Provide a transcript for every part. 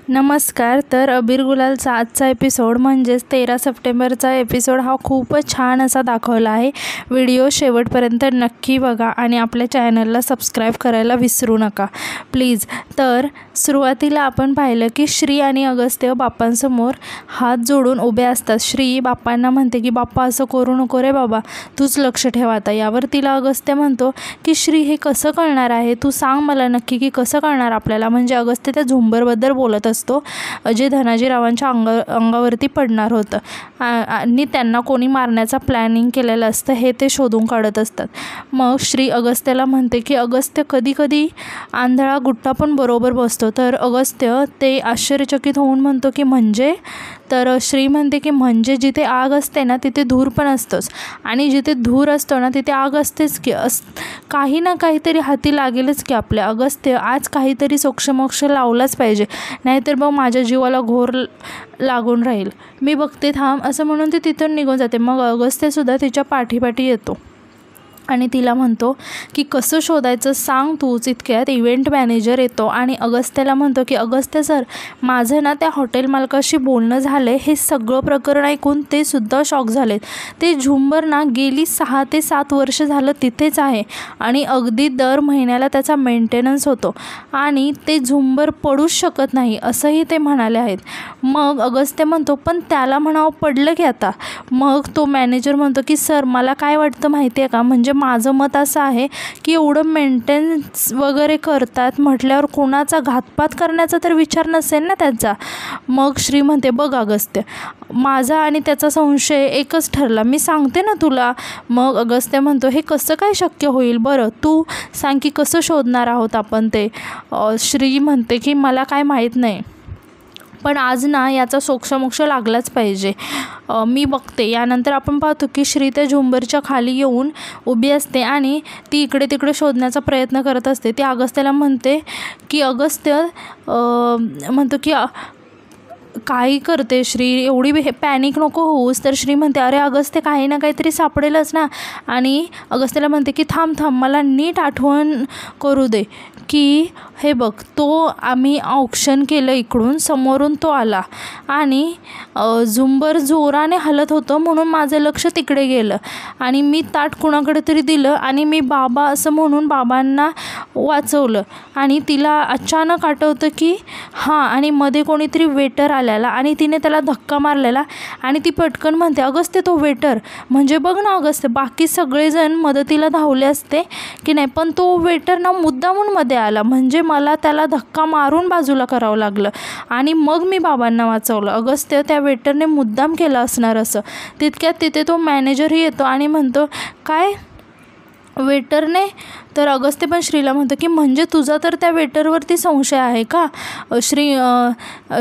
नमस्कार. तर अबीर गुलालचा आजचा एपिसोड म्हणजेच 13 सप्टेंबरचा एपिसोड हा खूपच छान असा दाखवला आहे. व्हिडिओ शेवटपर्यंत नक्की बघा आणि आपल्या चॅनलला सबस्क्राईब करायला विसरू नका प्लीज. तर सुरुवातीला आपण पाहिलं की श्री आणि अगस्त्य बाप्पांसमोर हात जोडून उभे असतात. श्री बाप्पांना म्हणते की बाप्पा असं करू नको रे बाबा, तूच लक्ष ठेव आता. यावर तिला अगस्त्य म्हणतो की श्री हे कसं कळणार आहे, तू सांग मला नक्की की कसं कळणार आपल्याला. म्हणजे अगस्त्य त्या झुंबरबद्दल बोलत असतो जे धनाजीरावांच्या अंगावरती पडणार होतं आणि त्यांना कोणी मारण्याचा प्लॅनिंग केलेलं असतं हे ते शोधून काढत असतात. मग श्री अगस्त्याला म्हणते की अगस्त्य कधी कधी आंधळा गुट्टा पण बरोबर बसतो. तर अगस्त्य ते आश्चर्यचकित होऊन म्हणतो की म्हणजे. तर श्री म्हणते की म्हणजे जिथे आग असते ना तिथे धूर पण असतोच आणि जिथे धूर असतो ना तिथे आग असतेच की. काही ना काहीतरी हाती लागेलच की आपल्या. अगस्त्य आज काहीतरी सोक्षमोक्ष लावलाच पाहिजे, नाहीतर मग माझ्या जीवाला घोर लागून राहील. मी बघते थांब असं म्हणून ती तिथून निघून जाते. मग अगस्त्यसुद्धा तिच्या पाठीपाठी येतो आणि तिला म्हणतो की कसं शोधायचं सांग तूच. इतक्यात इव्हेंट मॅनेजर येतो आणि अगस्त्याला म्हणतो की अगस्त्य सर, माझं ना त्या हॉटेल मालकाशी बोलणं झालं आहे. हे सगळं प्रकरण ऐकून ते सुद्धा शॉक झालेत. ते झुंबर ना गेली 6 ते 7 वर्ष झालं तिथेच आहे आणि अगदी दर महिन्याला त्याचा मेंटेनन्स होतो आणि ते झुंबर पडूच शकत नाही असंही ते म्हणाले आहेत. मग अगस्त्य म्हणतो पण त्याला म्हणावं पडलं की आता. मग तो मॅनेजर म्हणतो की सर मला काय वाटतं माहिती आहे का, म्हणजे माझं मत असं आहे की एवढं मेंटेनन्स वगैरे करतात म्हटल्यावर कोणाचा घातपात करण्याचा तर विचार नसेल ना त्यांचा. मग श्री म्हणते बघ अगस्त्य, माझा आणि त्याचा संशय एकच ठरला, मी सांगते ना तुला. मग अगस्त्य म्हणतो हे कसं काय शक्य होईल बरं, तू सांग की कसं शोधणार आहोत आपण ते. श्री म्हणते की मला काय माहीत नाही, पण आज ना याचा सोक्षमोक्ष लागलाच पाहिजे. मी बघते. यानंतर आपण पाहतो की श्री त्या झुंबरच्या खाली येऊन उभी असते आणि ती इकडे तिकडे शोधण्याचा प्रयत्न करत असते. ती अगस्त्याला म्हणते की अगस्त्य म्हणतो की काही करते श्री, एवढी पॅनिक नको होऊस. तर श्री म्हणते अरे अगस्त्य काही ना काहीतरी सापडेलच ना. आणि अगस्त्याला म्हणते की थांब मला नीट आठवण करू दे की हे बघ तो आम्ही ऑक्शन केलं, इकडून समोरून तो आला आणि झुंबर जोराने हलत होतं म्हणून माझं लक्ष तिकडे गेलं आणि मी ताट कुणाकडे तरी दिलं आणि मी बाबा असं म्हणून बाबांना वाचवलं. आणि तिला अचानक आठवतं की हां, आणि मध्ये कोणीतरी वेटर आलेला आणि तिने त्याला धक्का मारलेला आणि ती पटकन म्हणते अगस्त्य तो वेटर. म्हणजे बघ ना अगस्त्य, बाकी सगळेजण मदतीला धावले असते की नाही, पण तो वेटर ना मुद्दामून मध्ये आला, म्हणजे मला त्याला धक्का मारून बाजूला करावं लागलं आणि मग मी बाबांना वाचवलं. अगस्त्य त्या वेटरने मुद्दाम केलं असणार असं. तितक्यात तिथे तो मॅनेजरही येतो आणि म्हणतो काय वेटरने. तर अगस्त्य पण श्रीला म्हणतो की म्हणजे तुझा तर त्या वेटरवरती संशय आहे का.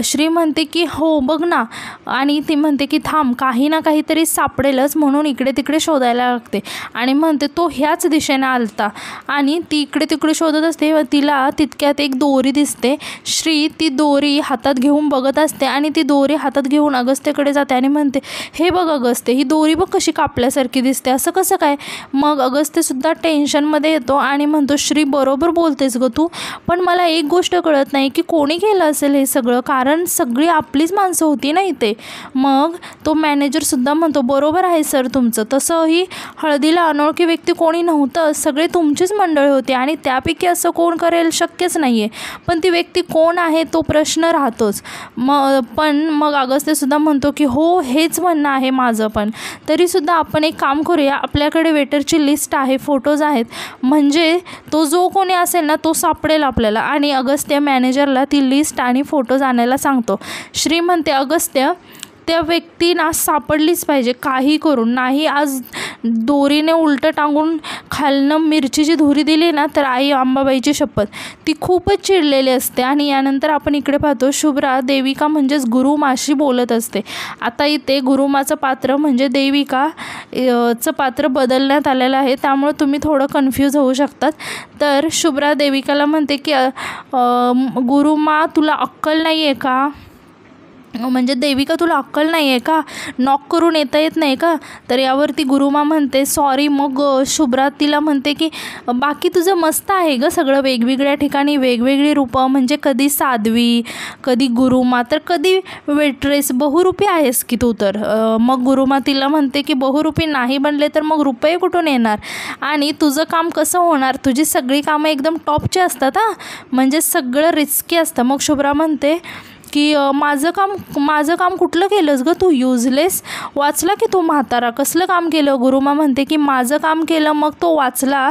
श्री म्हणते की हो बघ ना. आणि ती म्हणते की थांब काही ना काहीतरी सापडेलच म्हणून इकडे तिकडे शोधायला लागते आणि म्हणते तो ह्याच दिशेने आलता आणि ती इकडे तिकडे शोधत असते. तिला तितक्यात एक दोरी दिसते. श्री ती दोरी हातात घेऊन बघत असते आणि ती दोरी हातात घेऊन अगस्त्याकडे जाते आणि म्हणते हे बघ अगस्त्य, ही दोरी बघ कशी कापल्यासारखी दिसते, असं कसं काय. मग अगस्त्यसुद्धा टेन्शनमध्ये येतो आणि म्हणतो श्री बरोबर बोलतेस ग तू, पण मला एक गोष्ट कळत नाही की कोणी केलं असेल हे सगळं, कारण सगळी आपलीच माणसं होती ना इथे. मग तो मॅनेजरसुद्धा म्हणतो बरोबर आहे सर तुमचं, तसंही हळदीला अनोळखी व्यक्ती कोणी नव्हतं, सगळे तुमचीच मंडळी होती आणि त्यापैकी असं कोण करेल शक्यच नाही आहे, पण ती व्यक्ती कोण आहे तो प्रश्न राहतोच. मग अगस्त्यसुद्धा म्हणतो की हो हेच म्हणणं आहे माझं, पण तरीसुद्धा आपण एक काम करूया, आपल्याकडे वेटरची लिस्ट आहे, फोटोज आहेत, म्हणजे तो जो कोणी असेल ना तो सापडेल आपल्याला. आणि अगस्त्य मॅनेजरला ती लिस्ट आणि फोटोज आणायला सांगतो. श्री म्हणते अगस्त्य त्या व्यक्तींना सापडलीच पाहिजे काही करून, नाही आज दोरीने उलटं टांगून खालनं मिरचीची धुरी दिली ना तर आई अंबाबाईची शपथ. ती खूपच चिडलेली असते. आणि यानंतर आपण इकडे पाहतो शुभ्रा देविका म्हणजेच गुरुमाशी बोलत असते. आता इथे गुरुमाचं पात्र म्हणजे देविका चं पात्र बदलण्यात आलेलं आहे, त्यामुळे तुम्ही थोडं कन्फ्यूज होऊ शकतात. तर शुभ्रा देविकाला म्हणते की गुरुमा तुला अक्कल नाही आहे का. म्हणजे देविका तुला अक्कल नाही आहे का, नॉक करून येता येत नाही का? तर यावरती गुरुमा म्हणते सॉरी. मग शुभ्रा तिला म्हणते की बाकी तुझं मस्त आहे गं सगळं, वेगवेगळ्या ठिकाणी वेगवेगळी रूपं, म्हणजे कधी साध्वी, कधी गुरुमा, तर कधी वेट्रेस, बहुरूपी आहेस की तू तर. मग गुरुमा तिला म्हणते की बहुरूपी नाही बनले तर मग रुपये कुठून येणार आणि तुझं काम कसं होणार, तुझी सगळी कामं एकदम टॉपची असतात हां, म्हणजे सगळं रिस्की असतं. मग शुभ्रा म्हणते की माझं काम कुठलं केलंस गं तू, युजलेस, वाचला की तू म्हातारा, कसलं काम केलं? गुरुमा म्हणते की माझं काम केलं मग तो वाचला,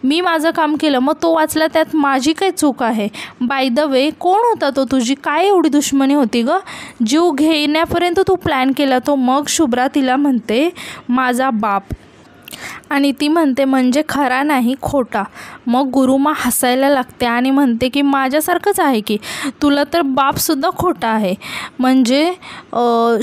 मी माझं काम केलं मग तो वाचला, त्यात माझी काय चूक आहे? बाय द वे कोण होता तो, तुझी काय एवढी दुश्मनी होती गं, जीव घेण्यापर्यंत तू प्लॅन केला तो? मग शुभ्रा तिला म्हणते माझा बाप, आणि ती म्हणते म्हणजे खरा नाही खोटा. मग गुरुमा हसायला लागते आणि म्हणते की माझ्यासारखंच आहे की, तुला तर बापसुद्धा खोटा आहे. म्हणजे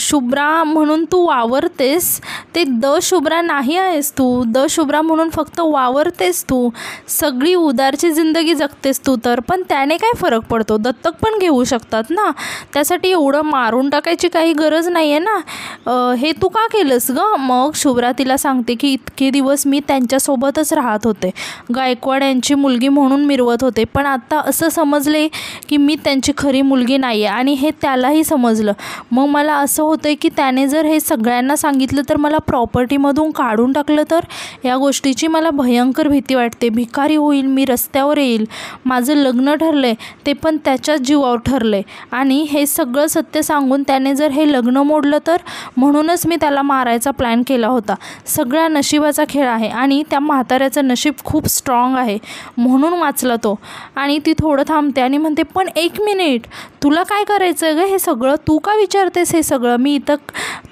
शुभ्रा म्हणून तू वावरतेस, ते द शुभ्रा नाही आहेस तू, द शुभ्रा म्हणून फक्त वावरतेस तू, सगळी उदारची जिंदगी जगतेस तू तर. पण त्याने काय फरक पडतो, दत्तक पण घेऊ शकतात ना, त्यासाठी एवढं मारून टाकायची काही गरज नाही आहे ना, हे तू का केलंस गं? मग शुभ्रा तिला सांगते की इतके दिवस मी त्यांच्यासोबतच राहत होते, गायकवाड यांची मुलगी म्हणून मिरवत होते, पण आता असं समजले की मी त्यांची खरी मुलगी नाही आहे आणि हे त्यालाही समजलं. मग मला असं होतं की त्याने जर हे सगळ्यांना सांगितलं तर मला प्रॉपर्टीमधून काढून टाकलं तर, या गोष्टीची मला भयंकर भीती वाटते. भिकारी होईल, मी रस्त्यावर येईल, माझं लग्न ठरलं आहे ते पण त्याच्याच जीवावर ठरलं आहे आणि हे सगळं सत्य सांगून त्याने जर हे लग्न मोडलं तर, म्हणूनच मी त्याला मारायचा प्लॅन केला होता. सगळ्या नशिबाचा खेळ आहे आणि त्या म्हाताऱ्याचं नशीब खूप स्ट्रॉंग आहे म्हणून वाचला तो. आणि ती थोडं थांबते आणि म्हणते पण एक मिनिट, तुला काय करायचं गं हे सगळं, तू का विचारतेस हे सगळं,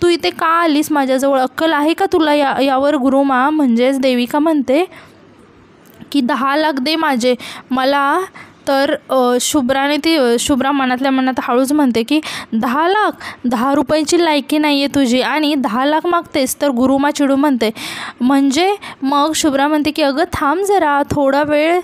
तू इथे का आलीस माझ्याजवळ, अक्कल आहे का तुला? यावर गुरुमा म्हणजेच देविका म्हणते की 10 लाख दे माझे मला. तर शुभ्रा मनातल्या मनात हळूच म्हणते की 10 लाख, 10 रुपयाची लायकी नाही आहे तुझी आणि 10 लाख मागतेस. तर गुरुमा चिडू म्हणते म्हणजे. मग शुभ्रा म्हणते की अगं थांब जरा, थोडा वेळ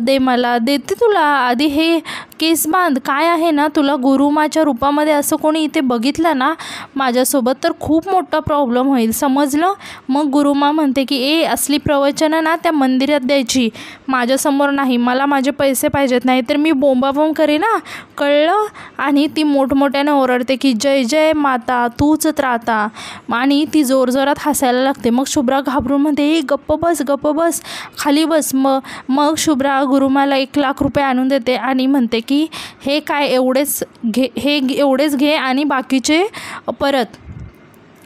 दे मला, देते तुला, आधी हे केस बांध. काय आहे ना, तुला गुरुमाच्या रूपामध्ये असं कोणी इथे बघितलं ना माझ्यासोबत तर खूप मोठा प्रॉब्लेम होईल, समजलं? मग गुरुमा म्हणते की असली प्रवचनं ना त्या मंदिरात द्यायची, माझ्यासमोर नाही, मला माझे पैसे पाहिजेत, नाही तर मी बोंबाबोंब करेन ना, कळलं? आणि ती मोठमोठ्याने ओरडते की जय जय माता तूच त्राता, आणि ती जोरजोरात हसायला लागते. मग शुभ्रा घाबरून म्हणते गप्प बस, खाली बस. मग शुभ्रा गुरुमाला 1 लाख रुपये आणून देते आणि म्हणते की हे काय एवढेच घे आणि बाकीचे परत.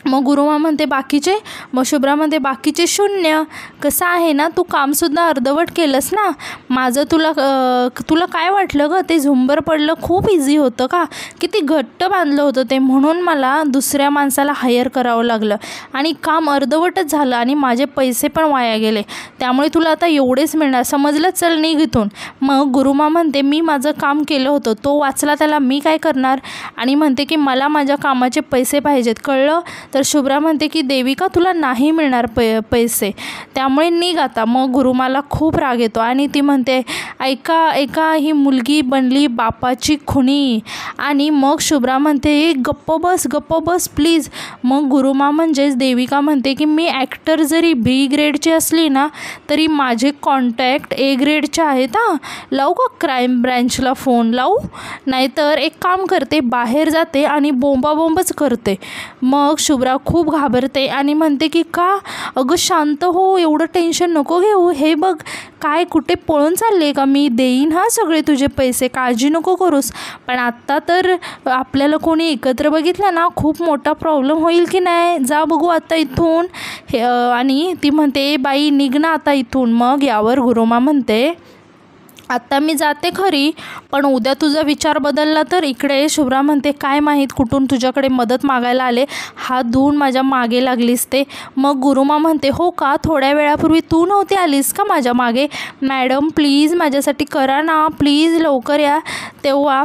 मग गुरुमा म्हणते बाकीचे, मग शुभ्रा म्हणते बाकीचे 0. कसं आहे ना, तू कामसुद्धा अर्धवट केलंस ना माझं, तुला काय वाटलं गं, ते झुंबर पडलं खूप इझी होतं का, किती घट्ट बांधलं होतं ते, म्हणून मला दुसऱ्या माणसाला हायर करावं लागलं आणि काम अर्धवटच झालं आणि माझे पैसे पण वाया गेले, त्यामुळे तुला आता एवढेच मिळणार, समजलं, चल निघ इथून. मग गुरुमा म्हणते मी माझं काम केलं होतं, तो वाचला, त्याला मी काय करणार, आणि म्हणते की मला माझ्या कामाचे पैसे पाहिजेत, कळलं? तर शुभ्रा म्हणते की देविका तुला नाही मिळणार पैसे, त्यामुळे निघ आता. मग गुरुमाला खूप राग येतो आणि ती म्हणते ऐका ही मुलगी बनली बापाची खुनी. आणि मग शुभ्रा म्हणते गप्प बस प्लीज. मग गुरुमा म्हणजेच देविका म्हणते की मी ॲक्टर जरी B ग्रेडची असली ना तरी माझे कॉन्टॅक्ट A ग्रेडचे आहेत हां, लावू का क्राईम ब्रँचला फोन लावू, नाहीतर एक काम करते, बाहेर जाते आणि बोंबाबोंबच करते. मग शुभ्रा खूप घाबरते आणि म्हणते की का, अगं शांत हो, एवढं टेन्शन नको घेऊ, हे बघ काय कुठे पळून चालले का, मी देईन हां सगळे तुझे पैसे, काळजी नको करूस, पण आत्ता तर आपल्याला कोणी एकत्र बघितलं ना खूप मोठा प्रॉब्लेम होईल की नाही, जा बघू आता इथून. आणि ती म्हणते बाई निघ ना आता इथून. मग यावर गुरुमा म्हणते आत्ता मी जाते खरी, पण उद्या तुझा विचार बदलला तर. इकडे शुभ्रा म्हणते काय माहीत कुठून तुझ्याकडे मदत मागायला आले, हात धुवून माझ्या मागे लागलीस ते. मग गुरुमा म्हणते हो का, थोड्या वेळापूर्वी तू नव्हती आलीस का माझ्या मागे, मॅडम प्लीज माझ्यासाठी करा ना, प्लीज लवकर या. तेव्हा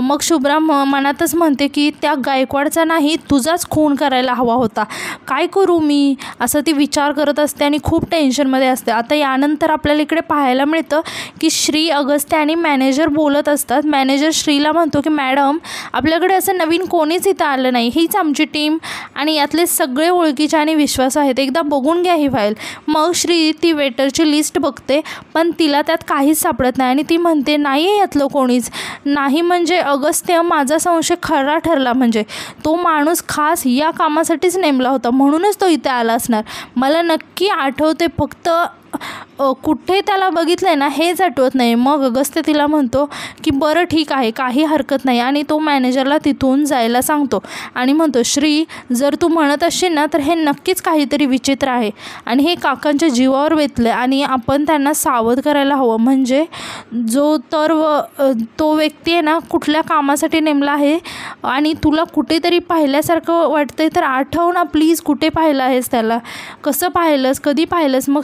मग शुभ्रा मनातच म्हणते की त्या गायकवाडचा नाही तुझाच खून करायला हवा होता, काय करू मी, असं ती विचार करत असते आणि खूप टेन्शनमध्ये असते. आता यानंतर आपल्याला इकडे पाहायला मिळतं की श्री, अगस्त्य आणि मॅनेजर बोलत असतात. मॅनेजर श्रीला म्हणतो की मॅडम, आपल्याकडे असं नवीन कोणीच इथं आलं नाही, हीच आमची टीम आणि यातले सगळे ओळखीचे आणि विश्वास आहेत, एकदा बघून घ्या ही फाईल. मग श्री ती वेटरची लिस्ट बघते, पण तिला त्यात काहीच सापडत नाही आणि ती म्हणते नाही आहे यातलं कोणीच नाही. म्हणजे अगस्त्य, माझा संशय खरा ठरला. म्हणजे तो माणूस खास या कामासाठीच नेमला होता, म्हणूनच तो इथे आला असणार. मला नक्की आठवते, फक्त कुठे त्याला बघितलं आहे ना हेच आठवत नाही. मग अगस्त्य तिला म्हणतो की बरं ठीक आहे, काही हरकत नाही आणि तो मॅनेजरला तिथून जायला सांगतो आणि म्हणतो श्री, जर तू म्हणत असशील ना तर हे नक्कीच काहीतरी विचित्र आहे आणि हे काकांच्या जीवावर बेतलं आणि आपण त्यांना सावध करायला हवं. म्हणजे तो व्यक्ती आहे ना कुठल्या कामासाठी नेमला आहे आणि तुला कुठेतरी पाहिल्यासारखं वाटतंय, तर आठव ना प्लीज, कुठे पाहिलं आहेस त्याला, कसं पाहिलंस, कधी पाहिलंस. मग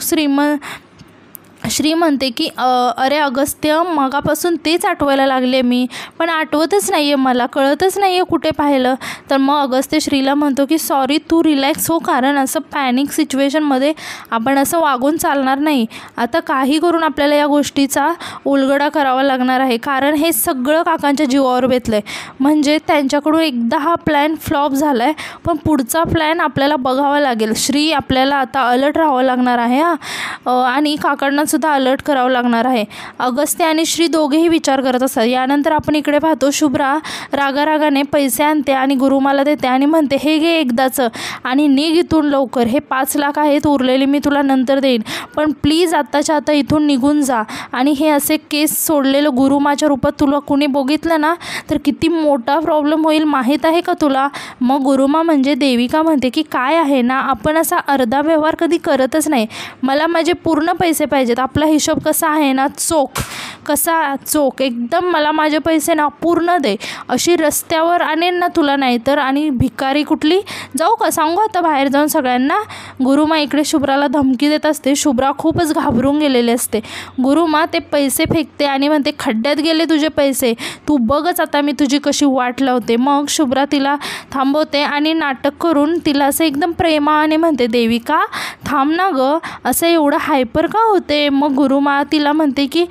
श्री म्हणते की अरे अगस्त्य, मगापासून तेच आठवायला लागले मी, पण आठवतच नाही आहे, मला कळतच नाही आहे कुठे पाहिलं. तर मग अगस्त्य श्रीला म्हणतो की सॉरी, तू रिलॅक्स हो, कारण असं पॅनिक सिच्युएशनमध्ये आपण असं वागून चालणार नाही. आता काही करून आपल्याला या गोष्टीचा उलगडा करावा लागणार आहे, कारण हे सगळं काकांच्या जीवावर बेतलं आहे. म्हणजे त्यांच्याकडून एकदा हा प्लॅन फ्लॉप झाला आहे, पण पुढचा प्लॅन आपल्याला बघावा लागेल. श्री, आपल्याला आता अलर्ट राहावं लागणार आहे आणि काकांना सुद्धा अलर्ट करावं लागणार आहे. अगस्त्य आणि श्री दोघेही विचार करत असतात. यानंतर आपण इकडे पाहतो, शुभ्रा रागारागाने पैसे आणते आणि गुरुमाला देते आणि म्हणते हे घे एकदाचं आणि निघ इथून लवकर, हे 5 लाख आहेत, उरलेले मी तुला नंतर देईन, पण प्लीज आत्ताच्या आता इथून निघून जा. आणि हे असे केस सोडलेलं गुरुमाच्या रूपात तुला कुणी बघितलं ना तर किती मोठा प्रॉब्लेम होईल माहीत आहे का तुला. मग गुरुमा म्हणजे देविका म्हणते की काय आहे ना, आपण असा अर्धा व्यवहार कधी करतच नाही, मला माझे पूर्ण पैसे पाहिजेत. आपला हिशोब कसा आहे ना, चोख एकदम, मला माझे पैसे ना पूर्ण दे. अशी रस्त्यावर आणेन ना तुला, नाही तर. आणि भिकारी कुठली, जाऊ का, सांगू आता बाहेर जाऊन सगळ्यांना. गुरुमा इकडे शुभ्राला धमकी देत असते. शुभ्रा खूपच घाबरून गेलेली असते. गुरुमा ते पैसे फेकते आणि म्हणते खड्ड्यात गेले तुझे पैसे, तू बघच आता मी तुझी कशी वाट लावते. मग शुभ्रा तिला थांबवते आणि नाटक करून तिला असं एकदम प्रेमाने म्हणते देविका थांब ना गं, असं एवढं हायपर का होते. मग गुरुमा तिला म्हणते की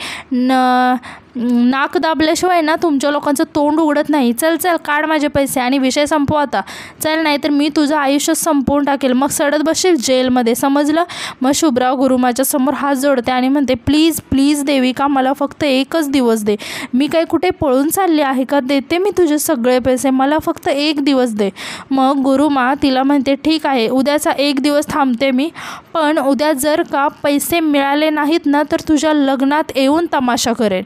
नाक दाबल्याशिवाय ना तुमच्या लोकांचं तोंड उघडत नाही, चल चल काढ माझे पैसे आणि विषय संपव आता, चल, नाही तर मी तुझं आयुष्य संपवून टाकेल, मग सडत बसशील जेलमध्ये, समजलं. मग शुभ्रा गुरुमाच्या समोर हात जोडते आणि म्हणते प्लीज प्लीज देविका, मला फक्त 1च दिवस दे, मी काही कुठे पळून चालले आहे का, देते मी तुझे सगळे पैसे, मला फक्त 1 दिवस दे. मग गुरुमा तिला म्हणते ठीक आहे, उद्याचा 1 दिवस थांबते मी, पण उद्या जर का पैसे मिळाले नाहीत ना तर तुझ्या लग्नात येऊन तमाशा करेन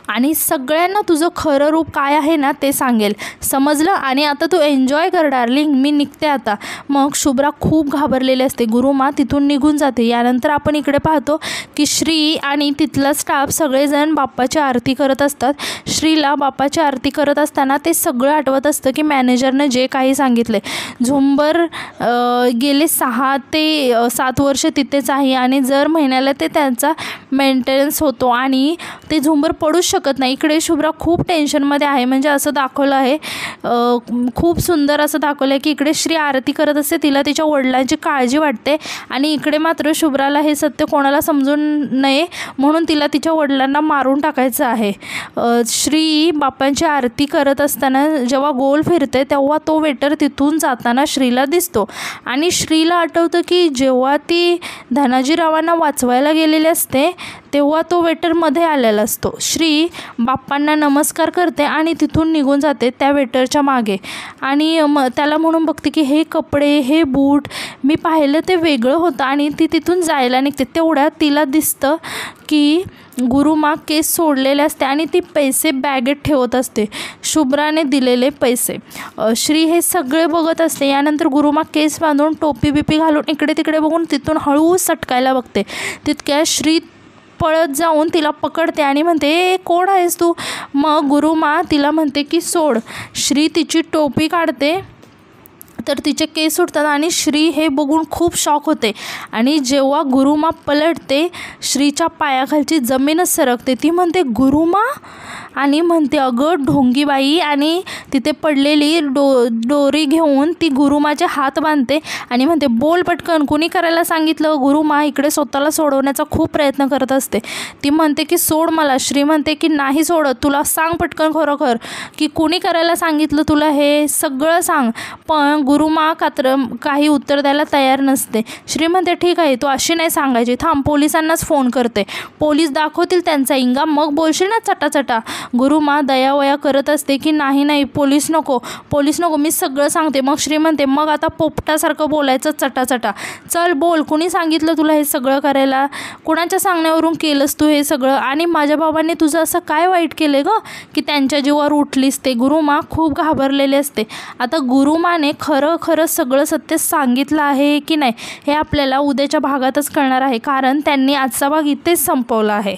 आणि सगळ्यांना तुझं खरं रूप काय आहे ना ते सांगेल, समजलं. आणि आता तू एन्जॉय कर डार्लिंग, मी निघते आता. मग शुभ्रा खूप घाबरलेली असते. गुरुमा तिथून निघून जाते. यानंतर आपण इकडे पाहतो की श्री आणि तिथला स्टाफ सगळेजण बाप्पाची आरती करत असतात. श्रीला बाप्पाची आरती करत असताना ते सगळं आठवत असतं की मॅनेजरनं जे काही सांगितले. झुंबर गेले 6 ते 7 वर्ष तिथेच आहे आणि जर महिन्याला ते त्यांचा मेंटेनन्स होतो आणि ते झुंबर पडू शकत नाही. इकडे शुभ्रा खूप टेन्शनमध्ये आहे. म्हणजे असं दाखवलं आहे, खूप सुंदर असं दाखवलं आहे की इकडे श्री आरती करत असते, तिला तिच्या वडिलांची काळजी वाटते आणि इकडे मात्र शुभ्राला हे सत्य कोणाला समजून नये म्हणून तिला तिच्या वडिलांना मारून टाकायचं आहे. श्री बाप्पांची आरती करत असताना जेव्हा गोल फिरते तेव्हा तो वेटर तिथून जाताना श्रीला दिसतो आणि श्रीला आठवतं की जेव्हा ती धनाजीरावांना वाचवायला गेलेली असते तेव्हा तो वेटर मध्ये आलेला असतो. श्री बाप्पांना नमस्कार करते आणि तिथून निघून जाते त्या वेटरच्या मागे आणि त्याला म्हणून बघते की हे कपडे, हे बूट मी पाहिलं ते वेगळं होतं आणि ती तिथून जायला निघते. तेवढ्यात तिला दिसतं की गुरुमा केस सोडलेले असते आणि ती पैसे बॅगेत ठेवत असते, शुभ्राने दिलेले पैसे. श्री हे सगळे बघत असते. यानंतर गुरुमा केस बांधून टोपी बिपी घालून इकडे तिकडे बघून तिथून हळू सटकायला बघते. तितक्या श्री पळत जाऊन तिला पकडते आणि म्हणते ए कोण आहेस तू. मग गुरुमा तिला म्हणते की सोड. श्री तिची टोपी काढते तर तिचे केस सुटतात आणि श्री हे बघून खूप शॉक होते आणि जेव्हा गुरुमा पलटते श्रीच्या पायाखालची जमीनच सरकते. ती म्हणते गुरुमा आणि म्हणते अगं ढोंगीबाई, आणि तिथे पडलेली दोरी घेऊन ती गुरुमाचे हात बांधते आणि म्हणते बोल पटकन, कुणी करायला सांगितलं. गुरुमा इकडे स्वतःला सोडवण्याचा खूप प्रयत्न करत असते. ती म्हणते की सोड मला. श्री म्हणते की नाही सोडत, तुला सांग पटकन खरोखर की कुणी करायला सांगितलं तुला, हे सगळं सांग. पण गुरुमा काही उत्तर द्यायला तयार नसते. श्री म्हणते ठीक आहे, तू अशी नाही सांगायची, थांब पोलिसांनाच फोन करते, पोलीस दाखवतील त्यांचा इंगा, मग बोलशील ना चटाचटा. गुरुमा दयावया करत असते की नाही पोलीस नको, मी सगळं सांगते. मग श्री म्हणते मग आता पोपटासारखं बोलायचं चटाचटा, चल बोल, कुणी सांगितलं तुला हे सगळं करायला, कुणाच्या सांगण्यावरून केलंस तू हे सगळं, आणि माझ्या बाबांनी तुझं असं काय वाईट केलं गं की त्यांच्या जीवावर उठलीस ते. गुरुमा खूप घाबरलेले असते. आता गुरुमाने खरं सगळं सत्य सांगितलं आहे की नाही हे आपल्याला उद्याच्या भागातच कळणार आहे, कारण त्यांनी आजचा भाग इथेच संपवला आहे.